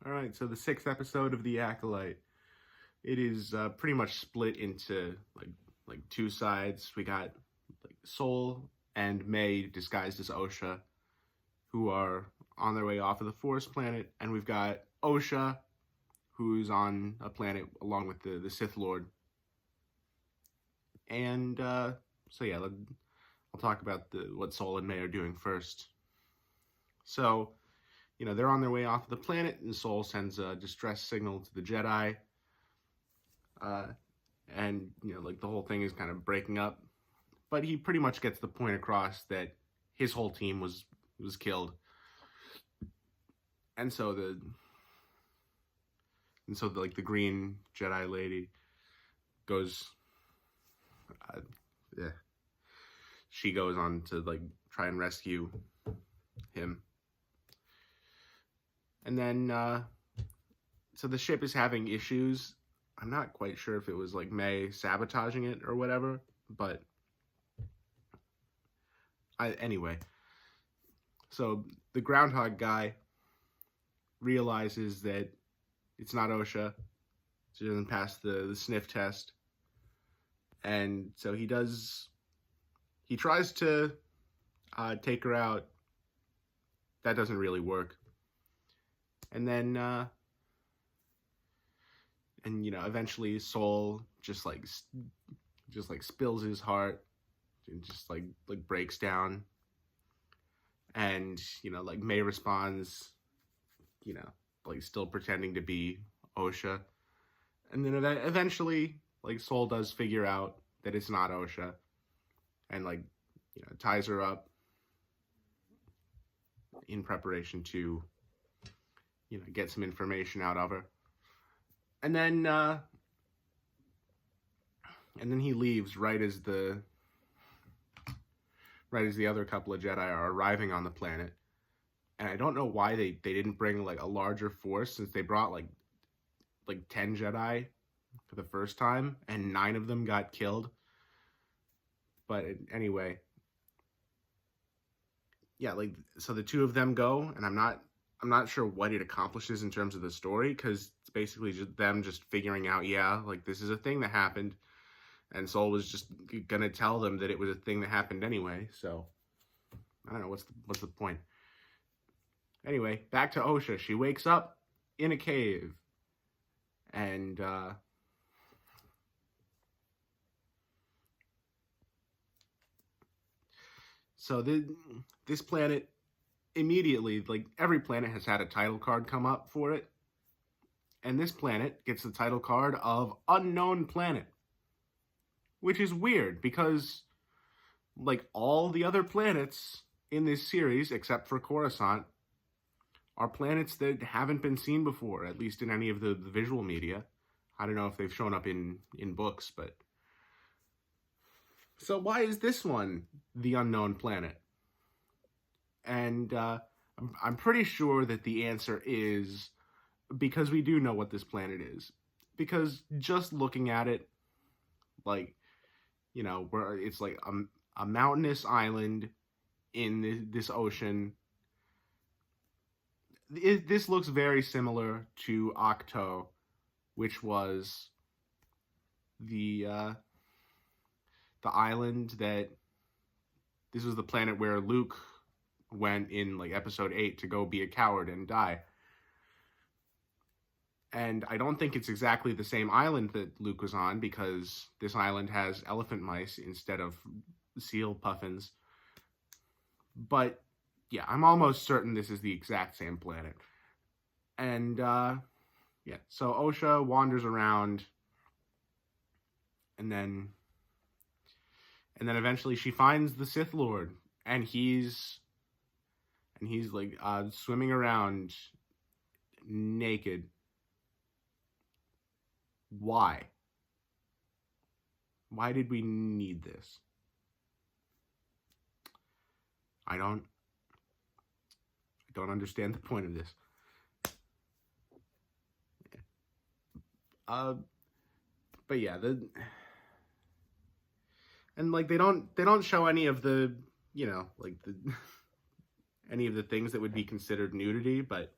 All right, so the sixth episode of the Acolyte. It is pretty much split into like two sides. We got like Sol and May disguised as Osha, who are on their way off of the Forest Planet, and we've got Osha, who's on a planet along with the Sith Lord. And so yeah, I'll talk about what Sol and May are doing first. So, they're on their way off of the planet, and Sol sends a distress signal to the Jedi. And, the whole thing is kind of breaking up. But he pretty much gets the point across that his whole team was killed. And so the green Jedi lady goes, she goes on to try and rescue him. And then, so the ship is having issues. I'm not quite sure if it was May sabotaging it or whatever, but anyway. So the groundhog guy realizes that it's not Osha. She doesn't pass the sniff test. And so he tries to take her out. That doesn't really work. And then, eventually Sol just spills his heart and just breaks down. And, May responds, still pretending to be Osha. And then eventually, Sol does figure out that it's not Osha. And, ties her up in preparation to, get some information out of her. And then he leaves right as the other couple of Jedi are arriving on the planet. And I don't know why they didn't bring a larger force, since they brought 10 Jedi for the first time and 9 of them got killed. But anyway, yeah, so the 2 of them go, and I'm not sure what it accomplishes in terms of the story, because it's basically just them figuring out, this is a thing that happened, and Sol was just gonna tell them that it was a thing that happened anyway. So I don't know what's the point. Anyway, back to Osha. She wakes up in a cave, and so this planet immediately, every planet has had a title card come up for it, and this planet gets the title card of Unknown Planet, which is weird because all the other planets in this series, except for Coruscant, are planets that haven't been seen before, at least in any of the visual media. I don't know if they've shown up in books, but so why is this one the Unknown Planet? And I'm pretty sure that the answer is because we do know what this planet is. Because just looking at it, where it's a mountainous island in this ocean. This looks very similar to Octo, which was the island that... This was the planet where Luke went in episode 8 to go be a coward and die. And I don't think it's exactly the same island that Luke was on, because this island has elephant mice instead of seal puffins. But yeah, I'm almost certain this is the exact same planet. And so Osha wanders around, and then eventually she finds the Sith Lord, and he's swimming around naked. Why? Why did we need this? I don't understand the point of this. But yeah, they don't show any of the any of the things that would be considered nudity, but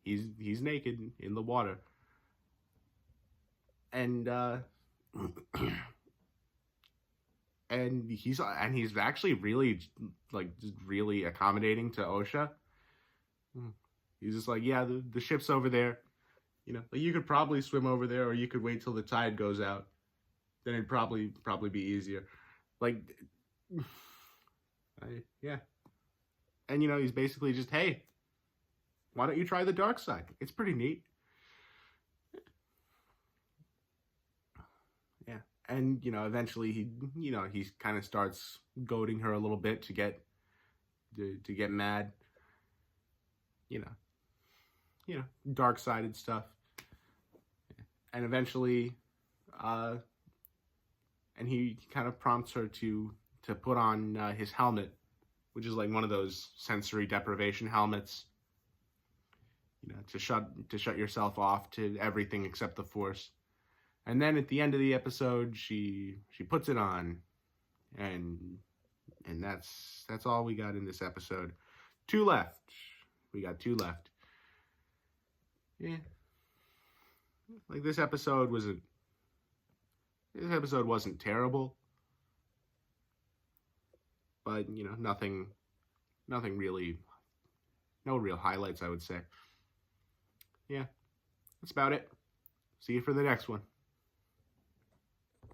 he's naked in the water, and he's actually really just really accommodating to OSHA. He's just like, yeah, the ship's over there. Like you could probably swim over there, or you could wait till the tide goes out. Then it'd probably be easier. Like, yeah. And he's basically just, hey, why don't you try the dark side? It's pretty neat. Yeah. And eventually he kind of starts goading her a little bit to get mad. Dark sided stuff. And eventually, and he kind of prompts her to put on his helmet, which is like one of those sensory deprivation helmets, to shut yourself off to everything except the Force. And then at the end of the episode, she puts it on, and that's all we got in this episode. 2 left. We got 2 left. Yeah. Like this episode wasn't terrible, but nothing really, no real highlights, I would say. Yeah, that's about it. See you for the next one.